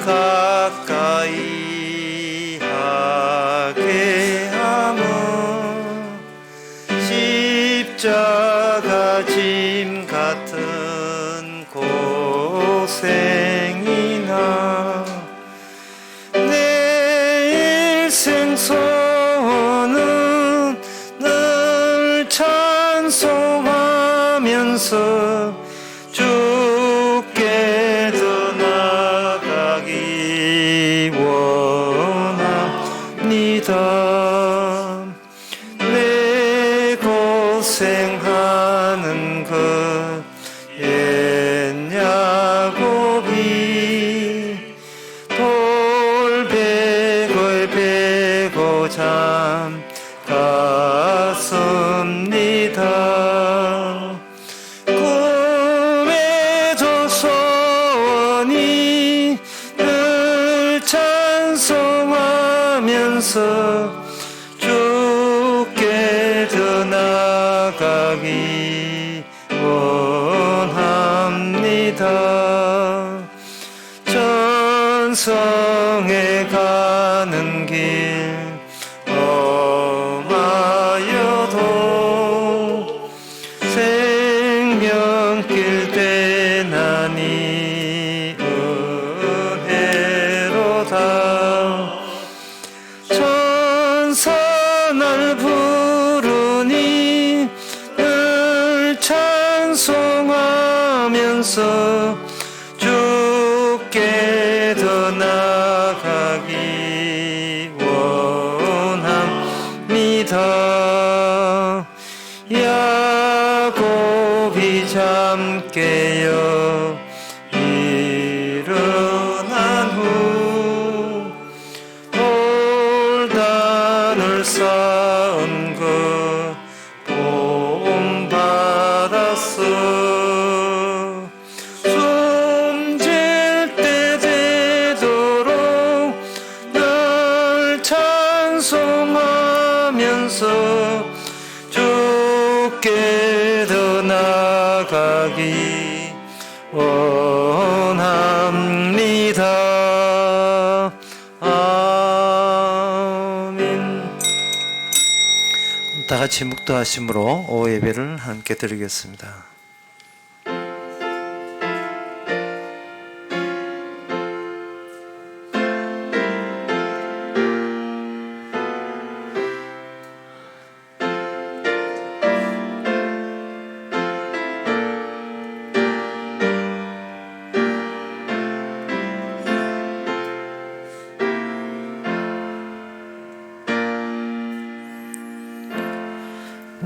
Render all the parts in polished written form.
가까이 하게 하며 십자가 짐 같은 고생이나 내 일생 소원은 늘 찬송하면서 주께 더 나아가기 원합니다. 내 고생하는 것 옛 야곱이 돌베고 베고 잠 갔습니다. 꿈에도 소원이 늘 찬송하면서 주께 더 나아가기 원합니다. 전성에 가는 길 험하여도 생명길 되나니 은혜로다. 천사 날 부르니 늘 찬송하면서 주께 더 나아가기 원합니다. 야곱이 잠 깨어 일어난 후 돌단을 쌓은 것 본받았어. 숨질 때 되도록 늘 찬송하면서 주께 더 나아가기 원합니다. 아멘. 다 같이 묵도하심으로 오후 예배를 함께 드리겠습니다.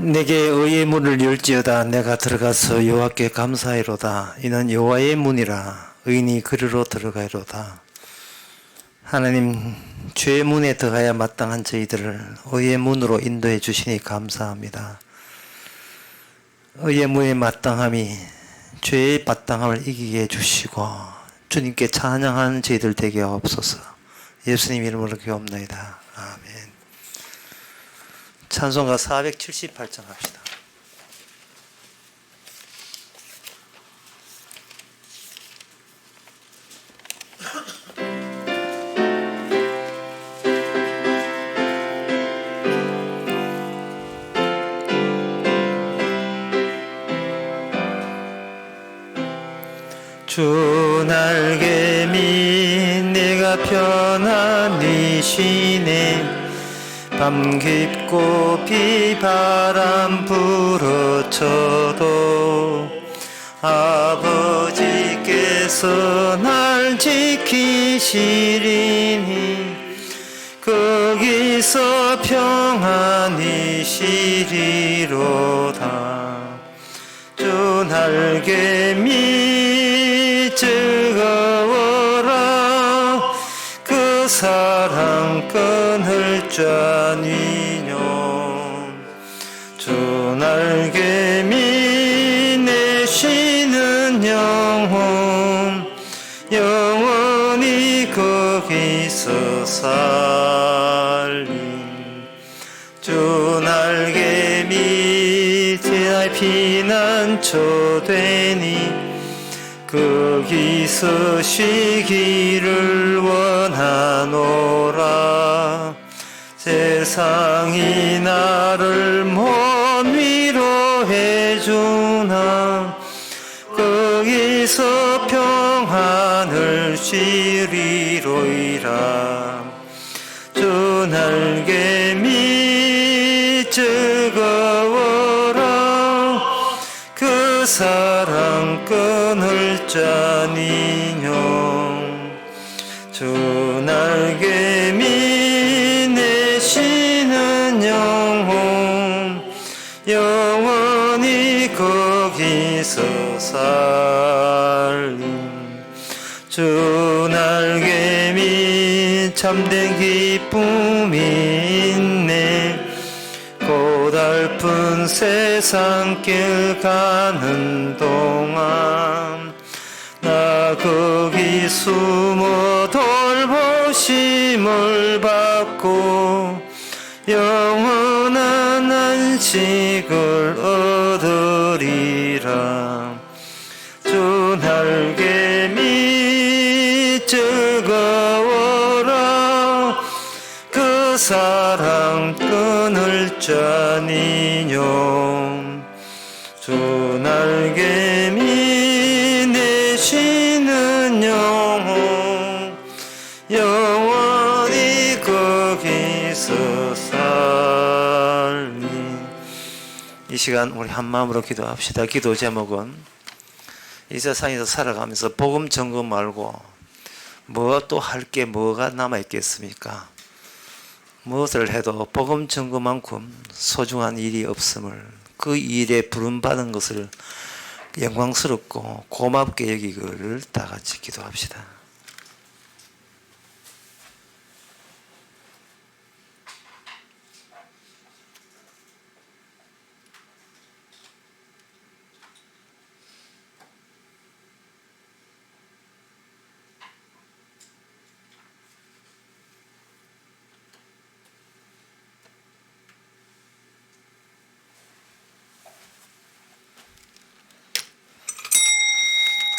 내게 의의 문을 열지어다. 내가 들어가서 여호와께 감사하리로다. 이는 여호와의 문이라. 의인이 그리로 들어가리로다. 하나님, 주의 문에 들어가야 마땅한 저희들을 의의 문으로 인도해 주시니 감사합니다. 의의 문의 마땅함이 죄의 마땅함을 이기게 해주시고 주님께 찬양하는 저희들 되게 하옵소서. 예수님 이름으로 기도합나이다. 아멘. 찬송가 478장 합시다. 주 날개미 내가 편안히 쉬네. 밤 깊고 비바람 불어쳐도 아버지께서 날 지키시리니 거기서 평안히 쉬리로다. 주 날개미 즐거워라. 그 사랑 끊을 자니뇨. 주 날개미 내 쉬는 영혼 영원히 거기서 살림. 주 날개미 피난처 되니 거기서 쉬기를 원하노라. 세상이 나를 못 위로해 주나 거기서 평안을 쉬리로이라. 주 날개미 즐거워라. 그 사랑 끊을 자니요. 주 날개미 내쉬는 영혼 영원히 거기서 살림. 주 날개미 참된 기쁨이 있네. 고달픈 세상길 가는 동안 나 거기 숨어 돌보심을 받고 영원한 안식을 얻으리라. 주 날개미 즐거워라. 그 사랑 끊을 자니요. 주 날개미 내쉬는 영혼 영원히 거기서 살리. 이 시간 우리 한마음으로 기도합시다. 기도 제목은 이 세상에서 살아가면서 복음 전거 말고 뭐 또 할 게 뭐가 남아있겠습니까? 무엇을 해도 복음 전거만큼 소중한 일이 없음을, 그 일에 부름받은 것을 영광스럽고 고맙게 여기기를 다 같이 기도합시다.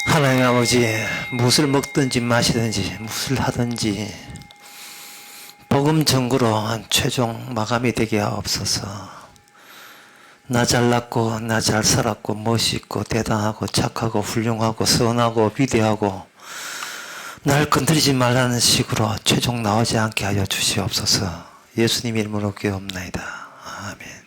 하나님 아버지, 무엇을 먹든지 마시든지 무엇을 하든지 복음 전구로 한 최종 마감이 되게 하옵소서. 나 잘났고 나 잘 살았고 멋있고 대단하고 착하고 훌륭하고 선하고 위대하고 날 건드리지 말라는 식으로 최종 나오지 않게 하여 주시옵소서. 예수님 이름으로 기도옵나이다. 아멘.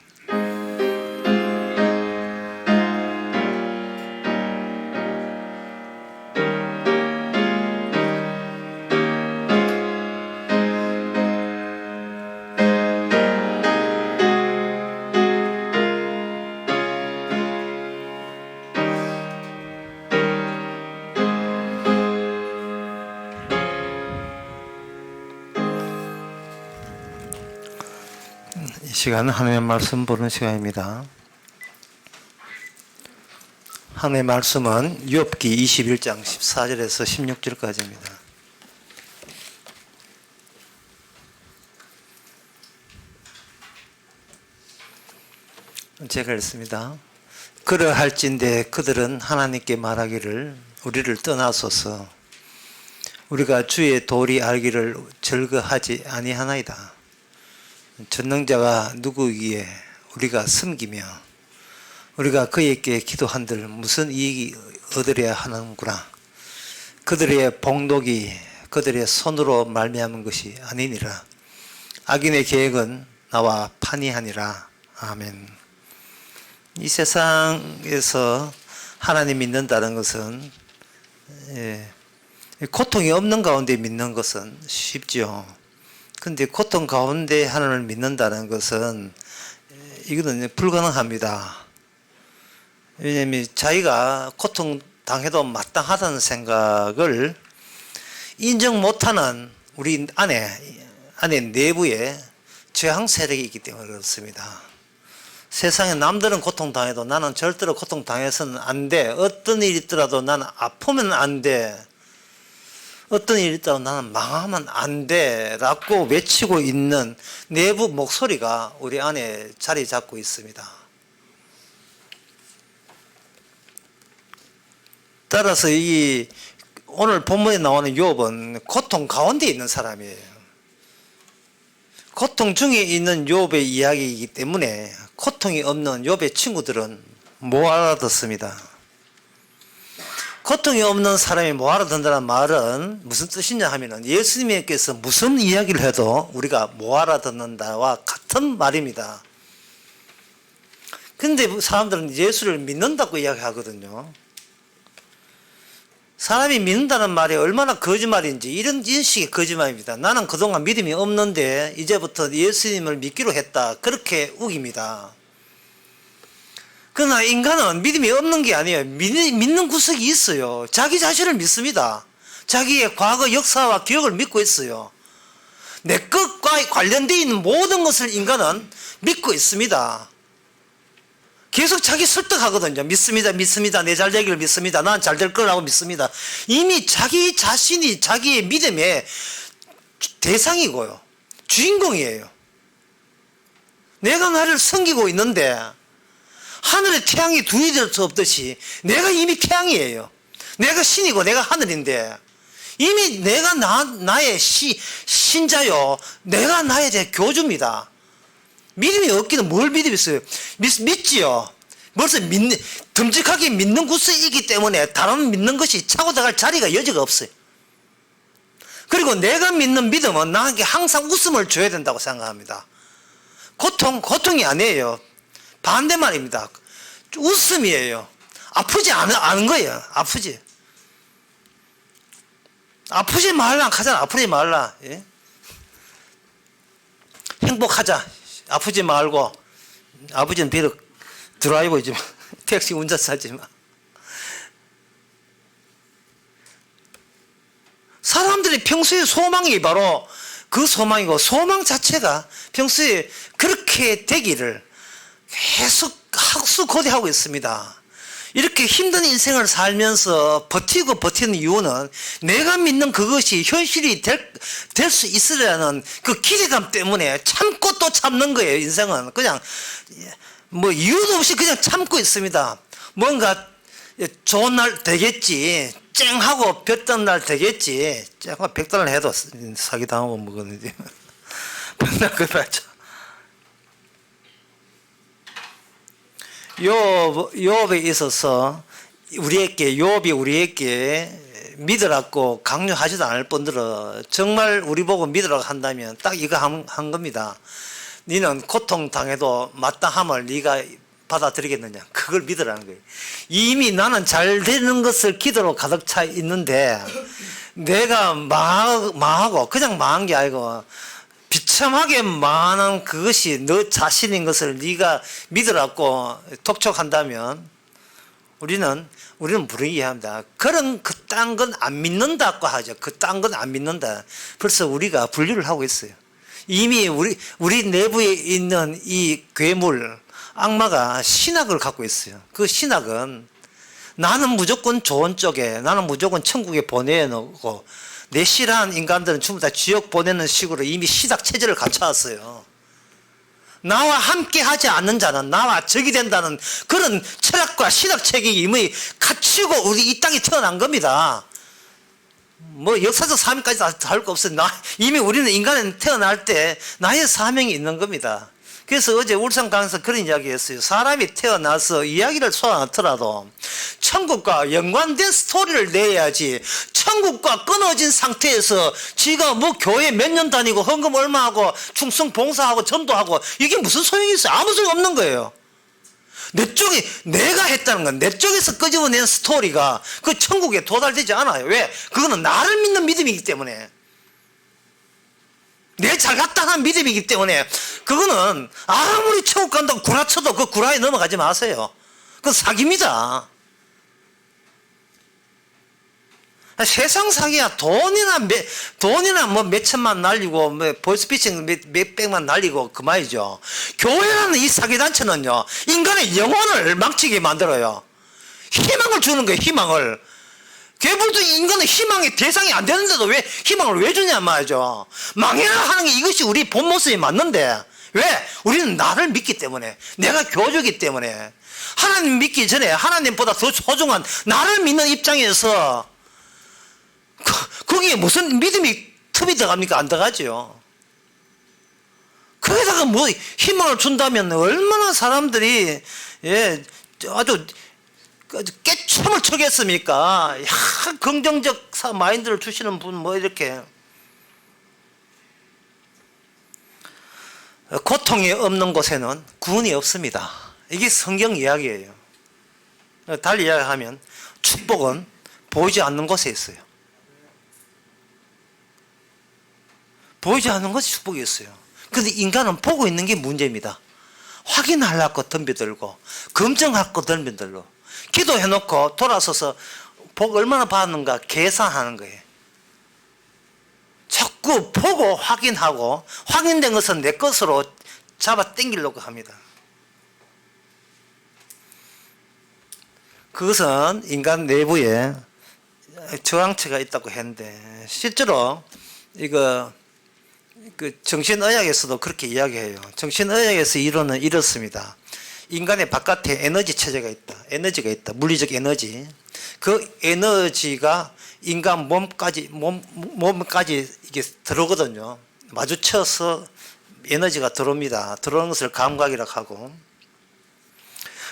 이 시간은 하나님의 말씀 보는 시간입니다. 하나님의 말씀은 욥기 21장 14절에서 16절까지입니다. 제가 읽습니다. 그러할진대 그들은 하나님께 말하기를 우리를 떠나소서. 우리가 주의 도리 알기를 즐거하지 아니하나이다. 전능자가 누구이기에 우리가 섬기며 우리가 그에게 기도한들 무슨 이익이 얻으려야 하는구나. 그들의 복록이 그들의 손으로 말미암은 것이 아니니라. 악인의 계획은 나와 판이하니라. 아멘. 이 세상에서 하나님 믿는다는 것은 고통이 없는 가운데 믿는 것은 쉽죠. 근데 고통 가운데 하나님을 믿는다는 것은 이거는 불가능합니다. 왜냐하면 자기가 고통 당해도 마땅하다는 생각을 인정 못하는 우리 안에 내부에 저항 세력이 있기 때문에 그렇습니다. 세상에 남들은 고통 당해도 나는 절대로 고통 당해서는 안 돼. 어떤 일이 있더라도 나는 아프면 안 돼. 어떤 일이 있다고 나는 망하면 안 돼 라고 외치고 있는 내부 목소리가 우리 안에 자리 잡고 있습니다. 따라서 이 오늘 본문에 나오는 욥은 고통 가운데 있는 사람이에요. 고통 중에 있는 욥의 이야기이기 때문에 고통이 없는 욥의 친구들은 못 알아듣습니다. 고통이 없는 사람이 못 알아듣는다는 말은 무슨 뜻이냐 하면은 예수님께서 무슨 이야기를 해도 우리가 못 알아듣는다와 같은 말입니다. 근데 사람들은 예수를 믿는다고 이야기하거든요. 사람이 믿는다는 말이 얼마나 거짓말인지 이런 식의 거짓말입니다. 나는 그동안 믿음이 없는데 이제부터 예수님을 믿기로 했다. 그렇게 우깁니다. 그러나 인간은 믿음이 없는 게 아니에요. 믿는 구석이 있어요. 자기 자신을 믿습니다. 자기의 과거 역사와 기억을 믿고 있어요. 내 것과 관련되어 있는 모든 것을 인간은 믿고 있습니다. 계속 자기 설득하거든요. 믿습니다. 내 잘 되기를 믿습니다. 난 잘 될 거라고 믿습니다. 이미 자기 자신이 자기의 믿음의 대상이고요. 주인공이에요. 내가 나를 섬기고 있는데 하늘에 태양이 둘이 될 수 없듯이 내가 이미 태양이에요. 내가 신이고 내가 하늘인데 이미 내가 나의 신자요. 내가 나의 교주입니다. 믿음이 없기는 뭘 믿음이 있어요? 믿지요. 벌써 듬직하게 믿는 구석이기 때문에 다른 믿는 것이 차고 들어갈 자리가 여지가 없어요. 그리고 내가 믿는 믿음은 나에게 항상 웃음을 줘야 된다고 생각합니다. 고통이 아니에요. 반대말입니다. 웃음이에요. 아프지 않은 거예요. 아프지 말라 하잖아. 아프지 말라. 예? 행복하자. 아프지 말고. 아버지는 비록 드라이버이지만 택시 운전사지만 사람들이 평소에 소망이 바로 그 소망이고 소망 자체가 평소에 그렇게 되기를 계속 학수고대하고 있습니다. 이렇게 힘든 인생을 살면서 버티는 이유는 내가 믿는 그것이 현실이 될 수 있으려는 그 기대감 때문에 참고 또 참는 거예요. 인생은 그냥 뭐 이유도 없이 그냥 참고 있습니다. 뭔가 좋은 날 되겠지, 쨍하고 볕든 날 되겠지. 쨍하고 백달러 해도 사기당하고 먹었는데 백날 그래봤죠. 욥에 있어서 욥이 우리에게 믿으라고 강요하지도 않을 뿐더러 정말 우리 보고 믿으라고 한다면 딱 이거 한 겁니다. 너는 고통당해도 마땅함을 네가 받아들이겠느냐. 그걸 믿으라는 거예요. 이미 나는 잘 되는 것을 기도로 가득 차 있는데 내가 망하고 그냥 망한 게 아니고 비참하게 많은 그것이 너 자신인 것을 네가 믿으라고 톡촉한다면 우리는 불이해합니다. 그딴 건 안 믿는다고 하죠. 그딴 건 안 믿는다. 벌써 우리가 분류를 하고 있어요. 이미 우리 내부에 있는 이 괴물 악마가 신학을 갖고 있어요. 그 신학은 나는 무조건 좋은 쪽에, 나는 무조건 천국에 보내놓고 내 싫어하는 인간들은 전부 다 지옥 보내는 식으로 이미 시작 체제를 갖춰왔어요. 나와 함께 하지 않는 자는 나와 적이 된다는 그런 철학과 신학 체계가 이미 갖추고 우리 이 땅에 태어난 겁니다. 뭐 역사적 사명까지 다 할 거 없어요. 이미 우리는 인간은 태어날 때 나의 사명이 있는 겁니다. 그래서 어제 울산 강에서 그런 이야기 했어요. 사람이 태어나서 이야기를 소환하더라도 천국과 연관된 스토리를 내야지 천국과 끊어진 상태에서 지가 뭐 교회 몇 년 다니고 헌금 얼마 하고 충성 봉사하고 전도하고 이게 무슨 소용이 있어요? 아무 소용 없는 거예요. 내 쪽이 내가 했다는 건 내 쪽에서 끄집어낸 스토리가 그 천국에 도달되지 않아요. 왜? 그거는 나를 믿는 믿음이기 때문에 내 잘났다는 믿음이기 때문에 그거는 아무리 천국 간다고 구라쳐도 그 구라에 넘어가지 마세요. 그건 사기입니다. 세상 사기야. 돈이나 뭐 몇천만 날리고 뭐 보이스피싱 몇백만 날리고 그 말이죠. 교회라는 이 사기단체는요 인간의 영혼을 망치게 만들어요. 희망을 주는 거예요. 희망을. 괴물도 인간은 희망의 대상이 안 되는데도 왜 희망을 왜 주냐 말이죠. 망해라 하는 게 이것이 우리 본 모습이 맞는데 왜? 우리는 나를 믿기 때문에, 내가 교주이기 때문에 하나님 믿기 전에 하나님보다 더 소중한 나를 믿는 입장에서 거기에 무슨 믿음이 틈이 들어갑니까? 안 들어가죠. 거기다가 뭐 희망을 준다면 얼마나 사람들이 아주 깨춤을 추겠습니까? 긍정적 마인드를 주시는 분 뭐 이렇게 고통이 없는 곳에는 구원이 없습니다. 이게 성경 이야기예요. 달리 이야기하면 축복은 보이지 않는 곳에 있어요. 보이지 않는 것이 축복이 있어요. 근데 인간은 보고 있는 게 문제입니다. 확인하려고 덤벼들고 검증하려고 덤벼들고 기도해놓고 돌아서서 복 얼마나 받았는가 계산하는 거예요. 자꾸 보고 확인하고 확인된 것은 내 것으로 잡아 당기려고 합니다. 그것은 인간 내부에 저항체가 있다고 했는데 실제로 이거 정신의학에서도 그렇게 이야기해요. 정신의학에서 이론은 이렇습니다. 인간의 바깥에 에너지 체제가 있다. 에너지가 있다. 물리적 에너지. 그 에너지가 인간 몸까지 이게 들어오거든요. 마주쳐서 에너지가 들어옵니다. 들어오는 것을 감각이라고 하고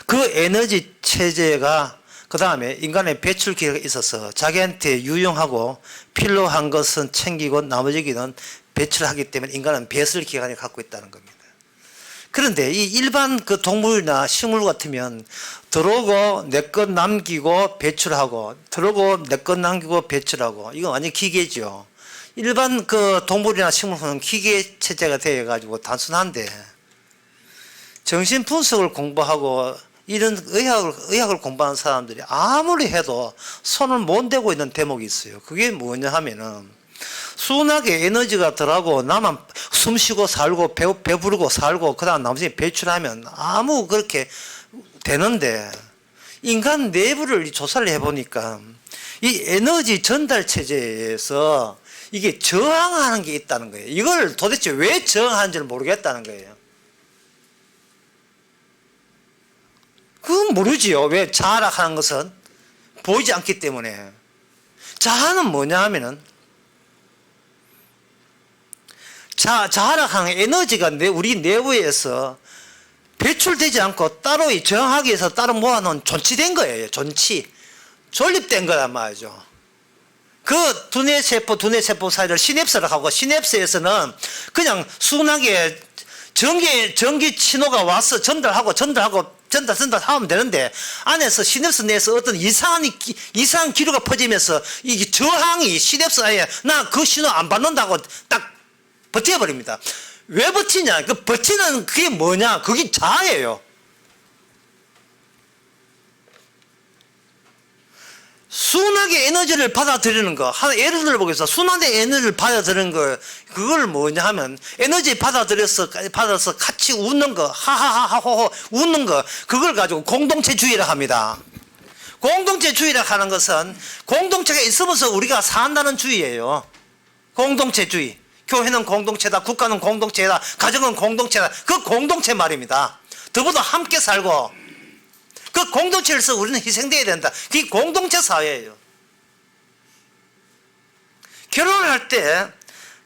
그 에너지 체제가 그 다음에 인간의 배출기가 있어서 자기한테 유용하고 필요한 것은 챙기고 나머지는 배출하기 때문에 인간은 배설 기관을 갖고 있다는 겁니다. 그런데 이 일반 그 동물이나 식물 같으면 들어오고 내 것 남기고 배출하고 들어오고 내 것 남기고 배출하고 이건 완전 기계죠. 일반 그 동물이나 식물은 기계 체제가 되어 가지고 단순한데 정신 분석을 공부하고 이런 의학을 공부하는 사람들이 아무리 해도 손을 못 대고 있는 대목이 있어요. 그게 뭐냐 하면은 순하게 에너지가 들어가고 나만 숨 쉬고 살고 배부르고 살고 그 다음 나머지 배출하면 아무 그렇게 되는데 인간 내부를 조사를 해보니까 이 에너지 전달 체제에서 이게 저항하는 게 있다는 거예요. 이걸 도대체 왜 저항하는지를 모르겠다는 거예요. 그건 모르지요. 왜 자락하는 것은 보이지 않기 때문에. 자아는 뭐냐 하면은 자아락하는 에너지가 우리 내부에서 배출되지 않고 따로 저항하기 위해서 따로 모아놓은 존치된 거예요. 존립된 거란 말이죠. 그 두뇌 세포 사이를 시냅스라고 하고 시냅스에서는 그냥 순하게 전기 신호가 와서 전달하고 전달하면 되는데 안에서 시냅스 내에서 어떤 이상한 기류가 퍼지면서 이게 저항이 시냅스 아예 나 그 신호 안 받는다고 딱 버텨버립니다. 왜 버티냐? 그 버티는 그게 뭐냐? 그게 자아예요. 순하게 에너지를 받아들이는 거. 예를 들어보겠습니다. 순하게 에너지를 받아들이는 거. 그걸 뭐냐 하면 에너지 받아서 같이 웃는 거. 하하하하호 웃는 거. 그걸 가지고 공동체주의라 합니다. 공동체주의라 하는 것은 공동체가 있으면서 우리가 산다는 주의예요. 공동체주의. 교회는 공동체다. 국가는 공동체다. 가정은 공동체다. 그 공동체 말입니다. 더불어 함께 살고 그 공동체에서 우리는 희생돼야 된다. 그게 공동체 사회예요. 결혼할 때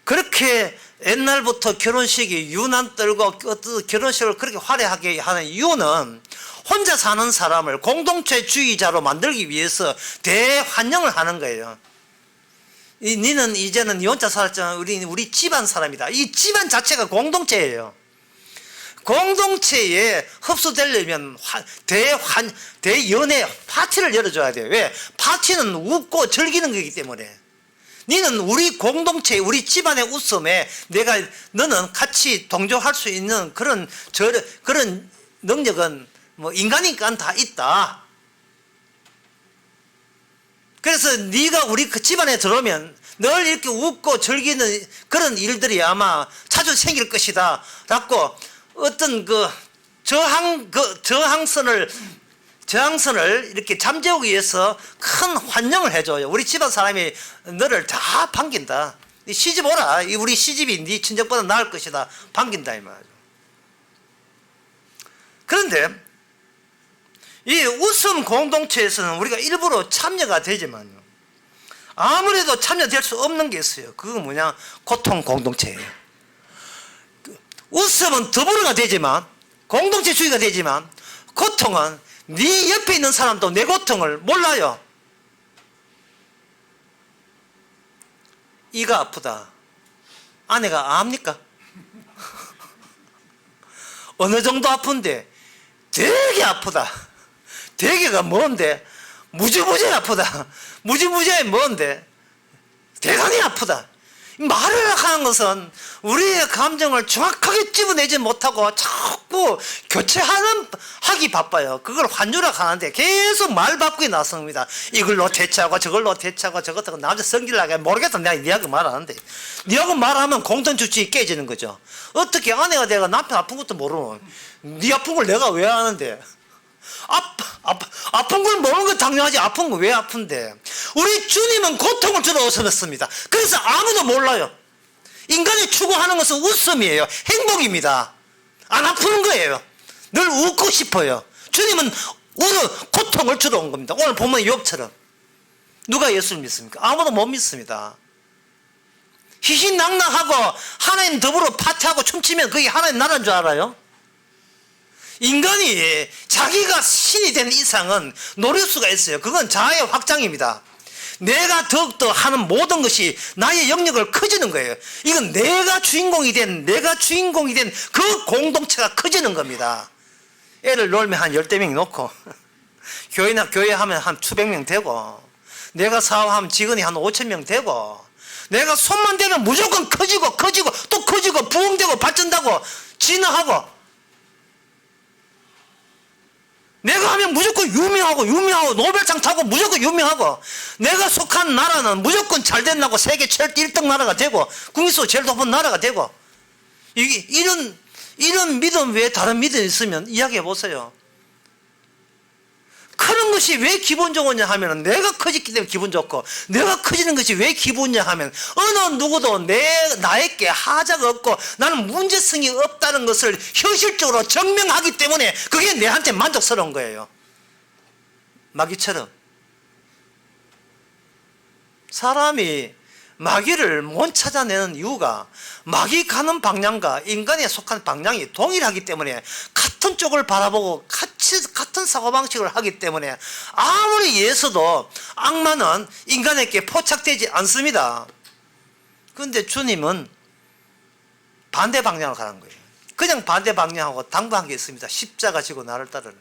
그렇게 옛날부터 결혼식이 유난 떨고 결혼식을 그렇게 화려하게 하는 이유는 혼자 사는 사람을 공동체주의자로 만들기 위해서 대환영을 하는 거예요. 니는 이제는 니 혼자 살았잖아. 우리 집안 사람이다. 이 집안 자체가 공동체예요. 공동체에 흡수되려면 대연애 파티를 열어줘야 돼요. 왜? 파티는 웃고 즐기는 거기 때문에. 니는 우리 공동체, 우리 집안의 웃음에 너는 같이 동조할 수 있는 그런 능력은 뭐 인간이니까 다 있다. 그래서 네가 우리 그 집안에 들어오면 늘 이렇게 웃고 즐기는 그런 일들이 아마 자주 생길 것이다. 라고 어떤 저항선을 이렇게 잠재우기 위해서 큰 환영을 해줘요. 우리 집안 사람이 너를 다 반긴다. 시집 오라. 우리 시집이 네 친정보다 나을 것이다. 반긴다 이 말이죠. 그런데 이 웃음 공동체에서는 우리가 일부러 참여가 되지만요, 아무래도 참여될 수 없는 게 있어요. 그건 뭐냐? 고통 공동체예요. 웃음은 더불어가 되지만, 공동체주의가 되지만, 고통은 네 옆에 있는 사람도 내 고통을 몰라요. 이가 아프다, 아내가 압니까? 어느 정도 아픈데? 되게 아프다. 되게가 뭔데? 무지무지 아프다. 무지무지해 뭔데? 대단히 아프다. 말을 하는 것은 우리의 감정을 정확하게 집어내지 못하고 자꾸 하기 바빠요. 그걸 환주라 하는데 계속 말 바꾸기 나섭니다. 이걸로 대체하고 저걸로 대체하고 저것도 남자 성질나게 모르겠다. 내가 니하고 말하는데, 니하고 말하면 공동주의가 깨지는 거죠. 어떻게 아내가 내가 남편 아픈 것도 모르고 니 아픈 걸 내가 왜 아는데? 아픈 걸 모르는 건 당연하지. 아픈 거 왜 아픈데? 우리 주님은 고통을 주러 오셨습니다. 그래서 아무도 몰라요. 인간이 추구하는 것은 웃음이에요. 행복입니다. 안 아프는 거예요. 늘 웃고 싶어요. 주님은 고통을 주러 온 겁니다. 오늘 보면 욥처럼. 누가 예수를 믿습니까? 아무도 못 믿습니다. 희신낙낙하고 하나님 더불어 파티하고 춤추면 그게 하나님 나라인 줄 알아요? 인간이 자기가 신이 된 이상은 노릴 수가 있어요. 그건 자아의 확장입니다. 내가 더욱더 하는 모든 것이 나의 영역을 커지는 거예요. 이건 내가 주인공이 된 그 공동체가 커지는 겁니다. 애를 놀면 한 10대 명 놓고 교회 하면 한 수백 명 되고, 내가 사업하면 직원이 한 5천 명 되고, 내가 손만 대면 무조건 커지고 또 커지고 부흥되고 발전되고 진화하고, 내가 하면 무조건 유명하고 노벨상 타고 무조건 유명하고, 내가 속한 나라는 무조건 잘 된다고 세계 1등 나라가 되고 국민수 제일 높은 나라가 되고, 이런 믿음 외에 다른 믿음이 있으면 이야기해 보세요. 크는 것이 왜 기분 좋으냐 하면 내가 커졌기 때문에 기분 좋고, 내가 커지는 것이 왜 기분이냐 하면 어느 누구도 나에게 하자가 없고 나는 문제성이 없다는 것을 현실적으로 증명하기 때문에 그게 내한테 만족스러운 거예요. 마귀처럼 사람이 마귀를 못 찾아내는 이유가, 마귀 가는 방향과 인간에 속한 방향이 동일하기 때문에 같은 쪽을 바라보고 같은 사고방식을 하기 때문에 아무리 예서도 악마는 인간에게 포착되지 않습니다. 그런데 주님은 반대 방향으로 가는 거예요. 그냥 반대 방향하고 당부한 게 있습니다. 십자가 지고 나를 따르라.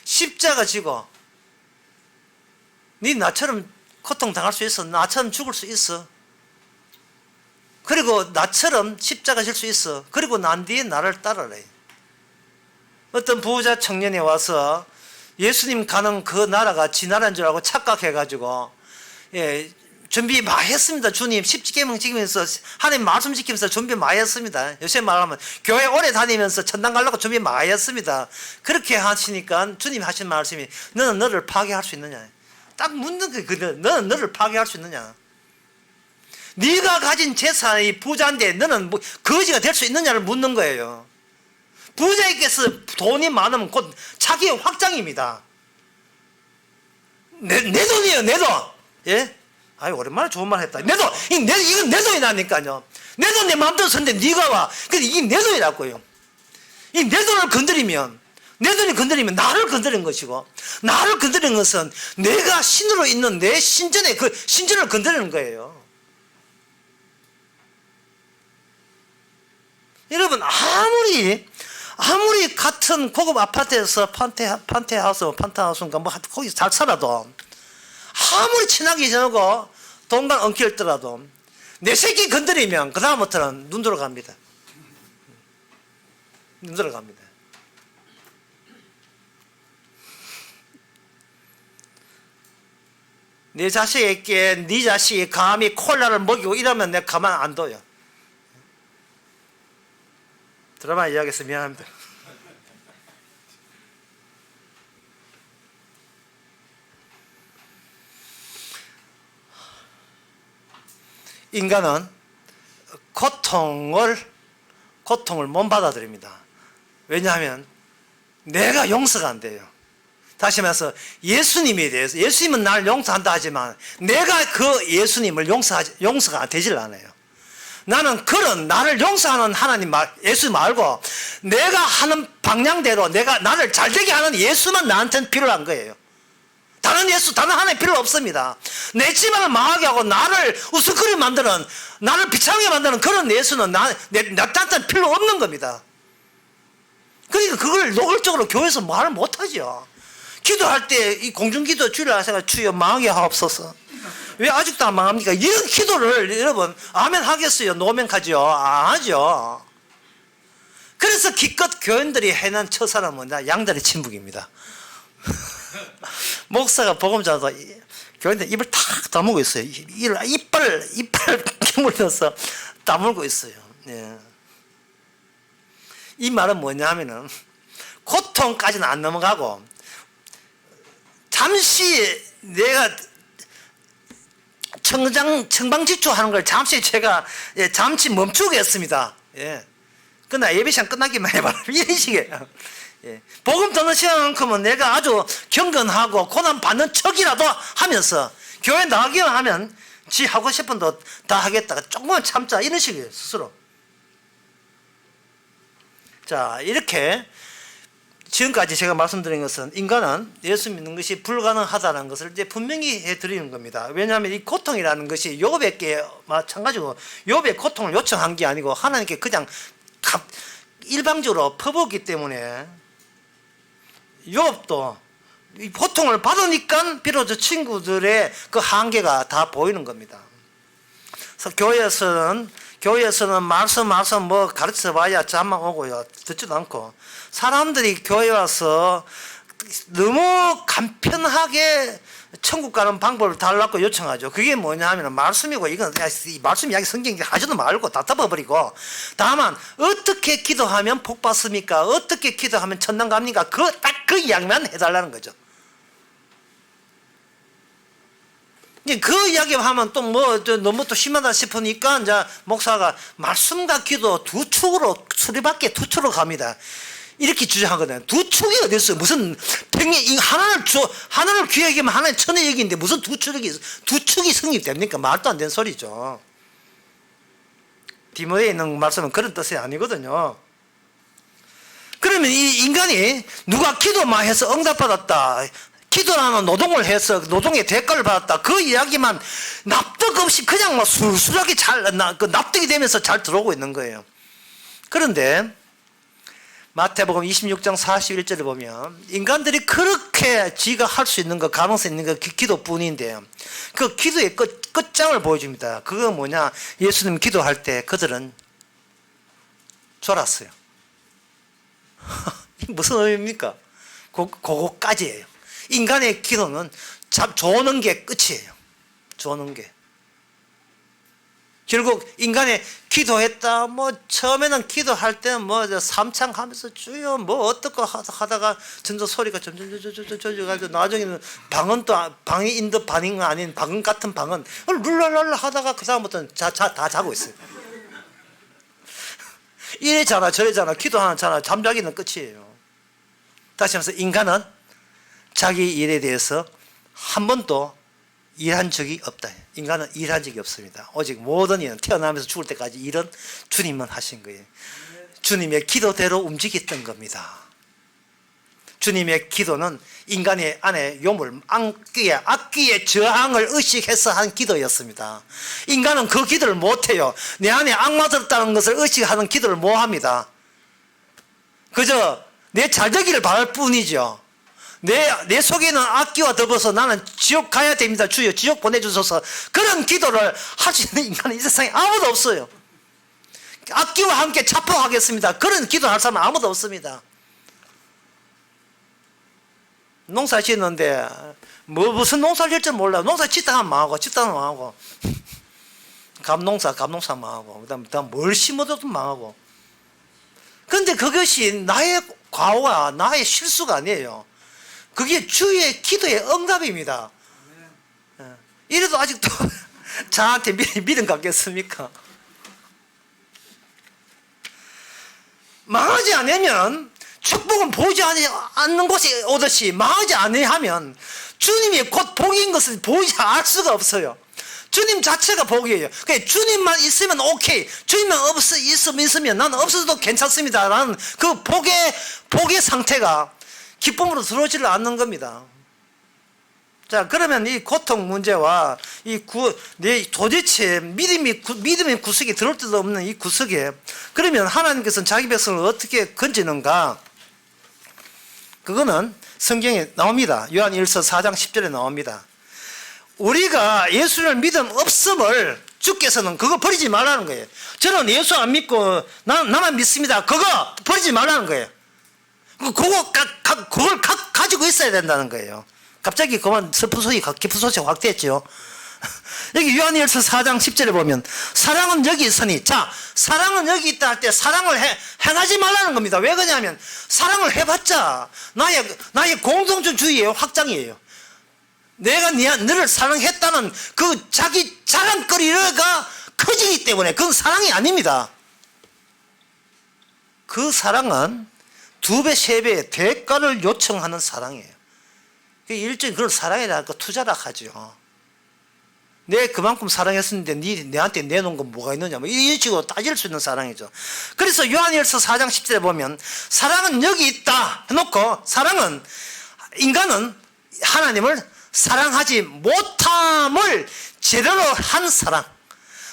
십자가 지고 네 나처럼 고통당할 수 있어. 나처럼 죽을 수 있어. 그리고 나처럼 십자가 질 수 있어. 그리고 난 뒤에 나를 따르라. 어떤 부자 청년이 와서 예수님 가는 그 나라가 지 나라인 줄 알고 착각해가지고, 준비 많이 했습니다. 주님 십계명 지키면서 하나님 말씀 지키면서 준비 많이 했습니다. 요새 말하면 교회 오래 다니면서 천당 가려고 준비 많이 했습니다. 그렇게 하시니까 주님 하신 말씀이, 너는 너를 파괴할 수 있느냐. 딱 묻는 거예요. 너는 너를 파괴할 수 있느냐. 네가 가진 재산이 부자인데 너는 거지가 될 수 있느냐를 묻는 거예요. 부자에게서 돈이 많으면 곧 자기의 확장입니다. 내 돈이에요, 내 돈. 예? 아유, 오랜만에 좋은 말 했다. 내 돈, 이건 내 돈이라니까요. 내 돈 내 마음대로 썼는데 네가 와. 근데 이게 내 돈이라고요. 이 내 돈을 건드리면, 내 돈이 건드리면 나를 건드린 것이고, 나를 건드리는 것은 내가 신으로 있는 내 신전의 그 신전을 건드리는 거예요. 여러분, 아무리 같은 고급 아파트에서 판테하우스인가 뭐 거기 잘 살아도, 아무리 친하게 지내고 돈만 엉킬더라도 내 새끼 건드리면 그 다음부터는 눈 들어갑니다. 눈 들어갑니다. 내 자식에게 네 자식이 감히 콜라를 먹이고 이러면 내가 가만 안 둬요. 드라마 이야기해서 미안합니다. 인간은 고통을 못 받아들입니다. 왜냐하면 내가 용서가 안 돼요. 다시 말해서 예수님에 대해서, 예수님은 나를 용서한다 하지만 내가 그 예수님을 용서가 되질 않아요. 나는 그런 나를 용서하는 하나님 예수 말고 내가 하는 방향대로 나를 잘되게 하는 예수만 나한테는 필요한 거예요. 다른 예수, 다른 하나님 필요 없습니다. 내 집안을 망하게 하고 나를 우스꽝하게 만드는, 나를 비참하게 만드는 그런 예수는 나한테는 필요 없는 겁니다. 그러니까 그걸 노골적으로 교회에서 말을 못하죠. 기도할 때 이 공중기도 주일 하세요. 주여 망하게 하옵소서. 왜 아직도 안 망합니까? 이런 기도를 여러분 아멘 하겠어요? 노멘하죠? 안 하죠. 그래서 기껏 교인들이 해낸 처사는 뭐냐? 양다리 침묵입니다. 목사가 복음 전하다 교인들 입을 탁 다물고 있어요. 이빨 깨물면서 다물고 있어요. 예. 이 말은 뭐냐 하면은 고통까지는 안 넘어가고 잠시 내가 청방지축하는 걸 잠시 제가 잠시 멈추겠습니다. 예. 그러나 예배 시간 끝나기만 해봐라. 이런 식이에요. 예. 복음 듣는 시간만큼은 내가 아주 경건하고 고난 받는 척이라도 하면서 교회 나가기만 하면 지 하고 싶은 거 다 하겠다. 조금만 참자. 이런 식이에요. 스스로. 자, 이렇게 지금까지 제가 말씀드린 것은 인간은 예수 믿는 것이 불가능하다는 것을 이제 분명히 해드리는 겁니다. 왜냐하면 이 고통이라는 것이 욥에게 마찬가지고 욥의 고통을 요청한 게 아니고 하나님께 그냥 일방적으로 퍼붓기 때문에 욥도 이 고통을 받으니까 비로소 친구들의 그 한계가 다 보이는 겁니다. 그래서 교회에서는 말씀 뭐 가르쳐 봐야 잠만 오고요. 듣지도 않고. 사람들이 교회 와서 너무 간편하게 천국 가는 방법을 달라고 요청하죠. 그게 뭐냐 하면 말씀이고, 이건 이 말씀 이야기 성경 하지도 말고 다 덮어버리고, 다만 어떻게 기도하면 복 받습니까? 어떻게 기도하면 천당 갑니까? 딱 그 이야기만 해달라는 거죠. 그 이야기만 하면 또 너무 또 심하다 싶으니까 이제 목사가 말씀과 기도 두 축으로 수리받게 두 축으로 갑니다. 이렇게 주장하거든요. 두 축이 어디 있어요? 무슨 평이 하나를 귀하게 하면 하나의 천의 얘기인데 무슨 두 축이 성립됩니까? 말도 안 되는 소리죠. 디모데에 있는 말씀은 그런 뜻이 아니거든요. 그러면 이 인간이 누가 기도만 해서 응답받았다, 기도라는 노동을 해서 노동의 대가를 받았다, 그 이야기만 납득 없이 그냥 술술하게 납득이 되면서 잘 들어오고 있는 거예요. 그런데 마태복음 26장 41절을 보면 인간들이 그렇게 지가 할 수 있는 거, 가능성 있는 거 기도뿐인데 그 기도의 끝장을 보여줍니다. 그거 뭐냐? 예수님 기도할 때 그들은 졸았어요. 무슨 의미입니까? 그거까지예요. 인간의 기도는 조는 게 끝이에요. 조는 게. 결국 인간의 기도했다, 처음에는 기도할 때는 삼창하면서 주여 어떻게 하다가 전도 소리가 점점 가지고 나중에는 방이 인도 반응 아닌 방음 같은 방은 룰랄랄라 하다가 그 다음부터는 다 자고 있어요. 이래잖아 저래잖아 기도하잖아 잠자기는 끝이에요. 다시 말해서 인간은 자기 일에 대해서 한 번도 일한 적이 없다. 인간은 일한 적이 없습니다. 오직 모든 일은 태어나면서 죽을 때까지 일은 주님만 하신 거예요. 주님의 기도대로 움직였던 겁니다. 주님의 기도는 인간의 안에 요물, 악귀의 저항을 의식해서 한 기도였습니다. 인간은 그 기도를 못해요. 내 안에 악마 들었다는 것을 의식하는 기도를 못합니다. 그저 내 잘되기를 바랄 뿐이죠. 내 속에는 악기와 더불어서 나는 지옥 가야 됩니다. 주여 지옥 보내주소서. 그런 기도를 할 수 있는 인간은 이 세상에 아무도 없어요. 악기와 함께 자포하겠습니다. 그런 기도할 사람은 아무도 없습니다. 농사 짓는데 무슨 농사를 질 줄 몰라. 농사 짓다 하면 망하고 감농사 망하고 그다음 뭘 심어도 망하고. 그런데 그것이 나의 과오와 나의 실수가 아니에요. 그게 주의 기도의 응답입니다. 이래도 아직도 저한테 믿음 갖겠습니까? 망하지 않으면 축복은 보이지 않는 곳에 오듯이 망하지 아니하면 주님이 곧 복인 것을 보이지 알 수가 없어요. 주님 자체가 복이에요. 그러니까 주님만 있으면 오케이, 주님만 있으면 나는 없어도 괜찮습니다 라는 그 복의 상태가 기쁨으로 들어오지를 않는 겁니다. 자, 그러면 이 고통 문제와 도대체 믿음의 구석에 들어올 데도 없는 이 구석에, 그러면 하나님께서는 자기 백성을 어떻게 건지는가? 그거는 성경에 나옵니다. 요한일서 4장 10절에 나옵니다. 우리가 예수를 믿음 없음을 주께서는 그거 버리지 말라는 거예요. 저는 예수 안 믿고 나만 믿습니다. 그거 버리지 말라는 거예요. 그걸 가지고 있어야 된다는 거예요. 갑자기 그만 슬픈 소리, 기쁜 소식 확 됐죠. 여기 요한일서 4장 10절에 보면 사랑은 여기 있으니, 자, 사랑은 여기 있다 할 때 사랑을 행하지 말라는 겁니다. 왜 그러냐면 사랑을 해봤자 나의 공동주의의 확장이에요. 내가 너를 사랑했다는 그 자기 자랑거리가 커지기 때문에 그건 사랑이 아닙니다. 그 사랑은 2배, 3배의 대가를 요청하는 사랑이에요. 일종의 그걸 사랑이라 투자라 하죠. 내 그만큼 사랑했었는데 내한테 내놓은 건 뭐가 있느냐, 뭐 이런 식으로 따질 수 있는 사랑이죠. 그래서 요한일서 4장 10절에 보면 사랑은 여기 있다 해놓고, 인간은 하나님을 사랑하지 못함을 제대로 한 사랑,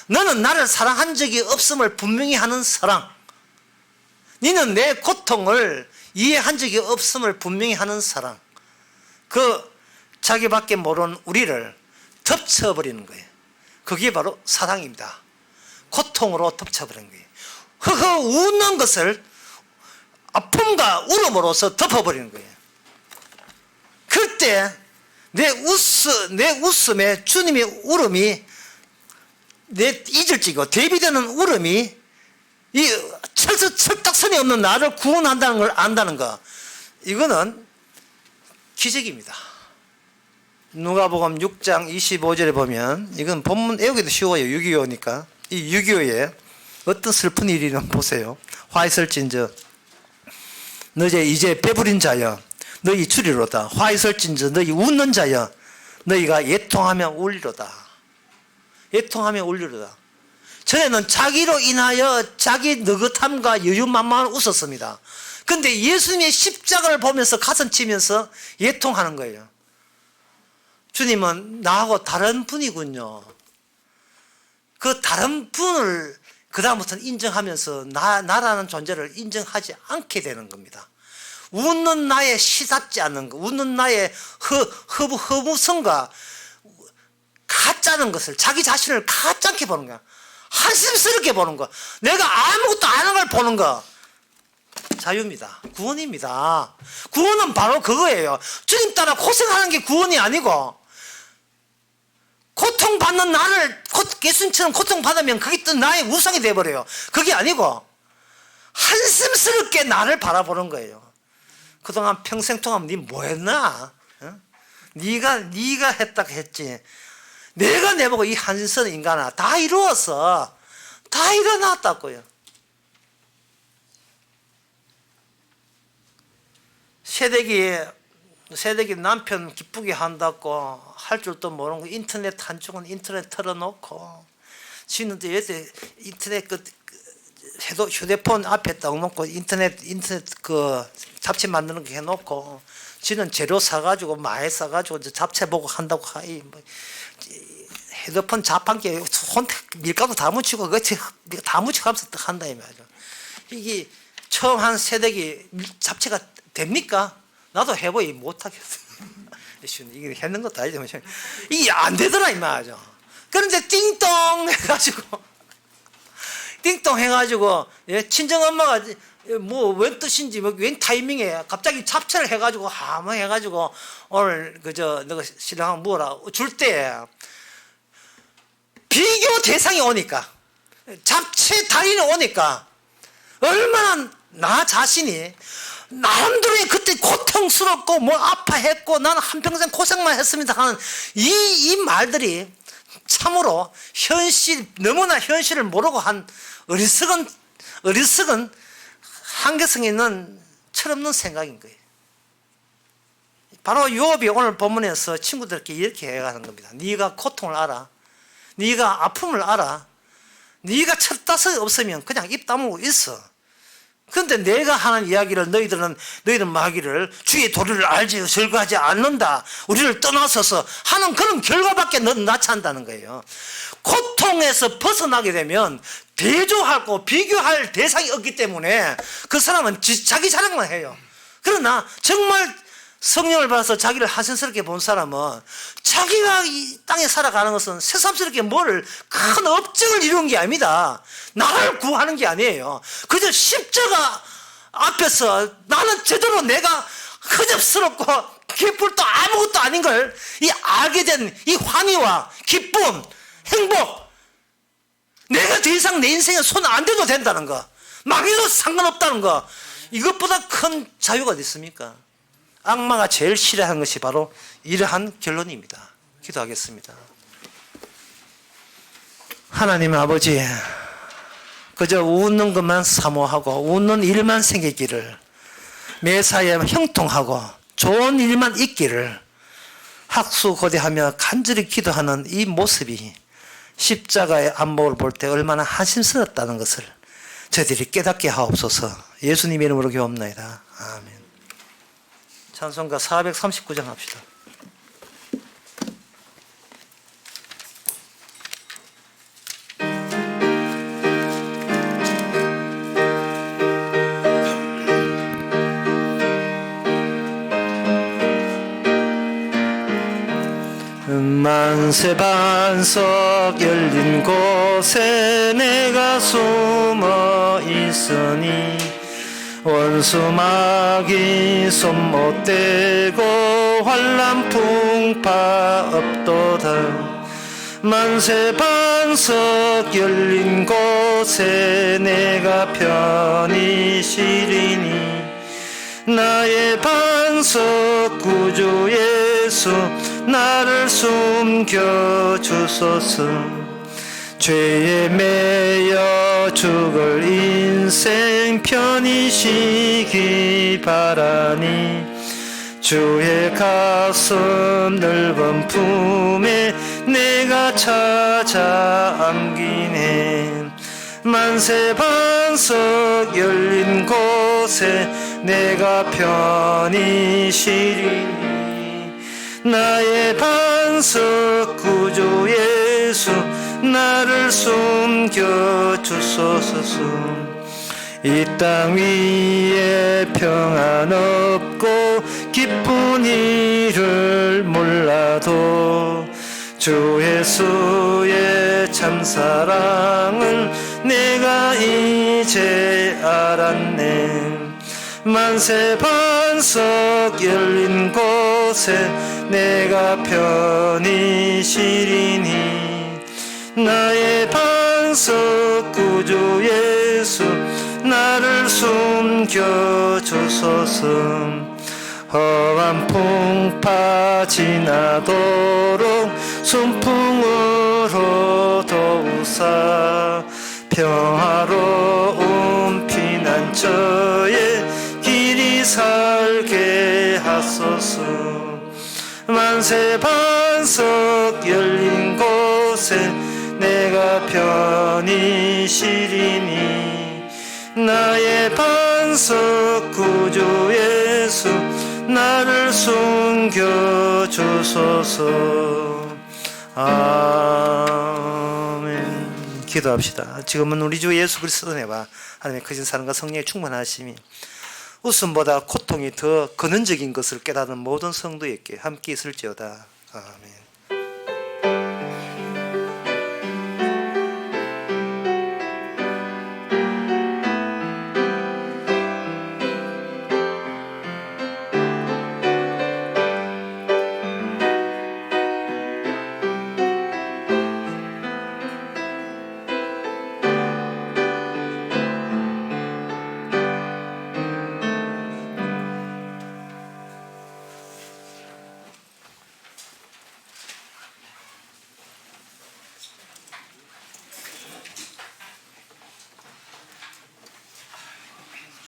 너는 나를 사랑한 적이 없음을 분명히 하는 사랑, 너는 내 고통을 이해한 적이 없음을 분명히 하는 사랑, 자기밖에 모르는 우리를 덮쳐버리는 거예요. 그게 바로 사랑입니다. 고통으로 덮쳐버리는 거예요. 웃는 것을 아픔과 울음으로써 덮어버리는 거예요. 그때 내 웃음에 주님의 울음이, 내 잊을지고 대비되는 울음이 이 철딱선이 없는 나를 구원한다는 걸 안다는 거, 이거는 기적입니다. 누가복음 6장 25절에 보면, 이건 본문 외우기도 쉬워요. 6.25니까. 이 6.25에 어떤 슬픈 일이는 보세요. 화 있을진저 너희 이제 배부린 자여 너희 주리로다. 화 있을진저 너희 웃는 자여 너희가 예통하며 울리로다. 예통하며 울리로다. 전에는 자기로 인하여 자기 느긋함과 여유만만 웃었습니다. 근데 예수님의 십자가를 보면서 가슴 치면서 예통하는 거예요. 주님은 나하고 다른 분이군요. 그 다른 분을 그다음부터는 인정하면서 나라는 존재를 인정하지 않게 되는 겁니다. 웃는 나의 시답지 않는 것, 웃는 나의 허무성과 가짜는 것을, 자기 자신을 가짜게 보는 거야. 한심스럽게 보는 거, 내가 아무것도 안 하는 걸 보는 거, 자유입니다. 구원입니다. 구원은 바로 그거예요. 주님 따라 고생하는 게 구원이 아니고, 고통받는 나를 예수님처럼 고통받으면 그게 또 나의 우상이 돼버려요. 그게 아니고 한심스럽게 나를 바라보는 거예요. 그동안 평생 동안 네 뭐 했나? 어? 네가 했다고 했지. 내가 내보고 이 한심스러운 인간아, 다 이루었어. 다 일어났다고요. 새댁이 남편 기쁘게 한다고 할 줄도 모르고 인터넷 한쪽은 인터넷 틀어놓고, 지는 또 요새 인터넷 휴대폰 앞에 딱 놓고 인터넷 그 잡채 만드는 거 해놓고, 지는 재료 사가지고 많이 사가지고 잡채 보고 한다고 하이, 뭐 휴대폰 자판기에 밀가루 다 묻히고 다 묻히고 하면서 한다 이 말이죠. 이게 처음 한 새댁이 잡채가 됩니까? 나도 해보이 못하겠어. 이게 했는 것도 아니지만 이게 안 되더라 이 말이죠. 그런데 띵동 해가지고 친정 엄마가 뭐 웬 뜻인지 웬 타이밍에 갑자기 잡채를 해가지고 하모 해가지고 오늘 너가 신랑하고 뭐라 줄 때 비교 대상이 오니까, 잡채 달인이 오니까 얼마나 나 자신이 나름대로의 그때 고통스럽고 뭐 아파했고 나는 한평생 고생만 했습니다 하는 이 말들이 참으로 너무나 현실을 모르고 한 어리석은 한계성 있는 철없는 생각인 거예요. 바로 요업이 오늘 본문에서 친구들께 이렇게 해가는 겁니다. 네가 고통을 알아. 네가 아픔을 알아. 네가 철다섯이 없으면 그냥 입 다물고 있어. 그런데 내가 하는 이야기를 너희들은 마기를 주의 도리를 알지 절거하지 않는다. 우리를 떠나서서 하는 그런 결과밖에 너는 나타난다는 거예요. 고통에서 벗어나게 되면 대조하고 비교할 대상이 없기 때문에 그 사람은 자기 자랑만 해요. 그러나 정말 성령을 받아서 자기를 하선스럽게 본 사람은 자기가 이 땅에 살아가는 것은 새삼스럽게 뭐를 큰 업적을 이루는 게 아닙니다. 나를 구하는 게 아니에요. 그저 십자가 앞에서 나는 제대로 내가 허접스럽고 기쁠 또 아무것도 아닌 걸 이 알게 된 이 환희와 기쁨, 행복, 내가 더 이상 내 인생에 손 안 대도 된다는 거, 망해도 상관없다는 거, 이것보다 큰 자유가 어디 있습니까? 악마가 제일 싫어하는 것이 바로 이러한 결론입니다. 기도하겠습니다. 하나님 아버지, 그저 웃는 것만 사모하고 웃는 일만 생기기를, 매사에 형통하고 좋은 일만 있기를 학수고대하며 간절히 기도하는 이 모습이 십자가의 안목을 볼 때 얼마나 한심스럽다는 것을 저희들이 깨닫게 하옵소서. 예수님 이름으로 기도합나이다. 아멘. 찬송가 439장 합시다. 만세 반석 열린 곳에 내가 숨어 있으니 원수 마귀 손 못 대고 환난 풍파 없도다. 만세 반석 열린 곳에 내가 편히 쉬리니 나의 반석 구주 예수 나를 숨겨 주소서. 죄에 매여 죽을 인생 편히 쉬기 바라니 주의 가슴 넓은 품에 내가 찾아 안기네. 만세 반석 열린 곳에 내가 편히 쉬리니 나의 반석 구주 예수 나를 숨겨 주소서. 이 땅 위에 평안 없고 기쁜 일을 몰라도 주 예수의 참사랑을 내가 이제 알았네. 만세 반석 열린 곳에 내가 편히 쉬리니 나의 반석 구주 예수 나를 숨겨 주소서. 험한 풍파 지나도록 순풍으로 도우사 평화로운 피난처에 길이 살게 하소서. 만세 반석 열린 곳에 내가 편히 쉬리니 나의 반석 구주 예수 나를 숨겨 주소서. 아멘. 기도합시다. 지금은 우리 주 예수 그리스도 내봐 하나님의 크신 사랑과 성령의 충만하심이 웃음보다 고통이 더 근원적인 것을 깨닫는 모든 성도에게 함께 있을지어다. 아멘.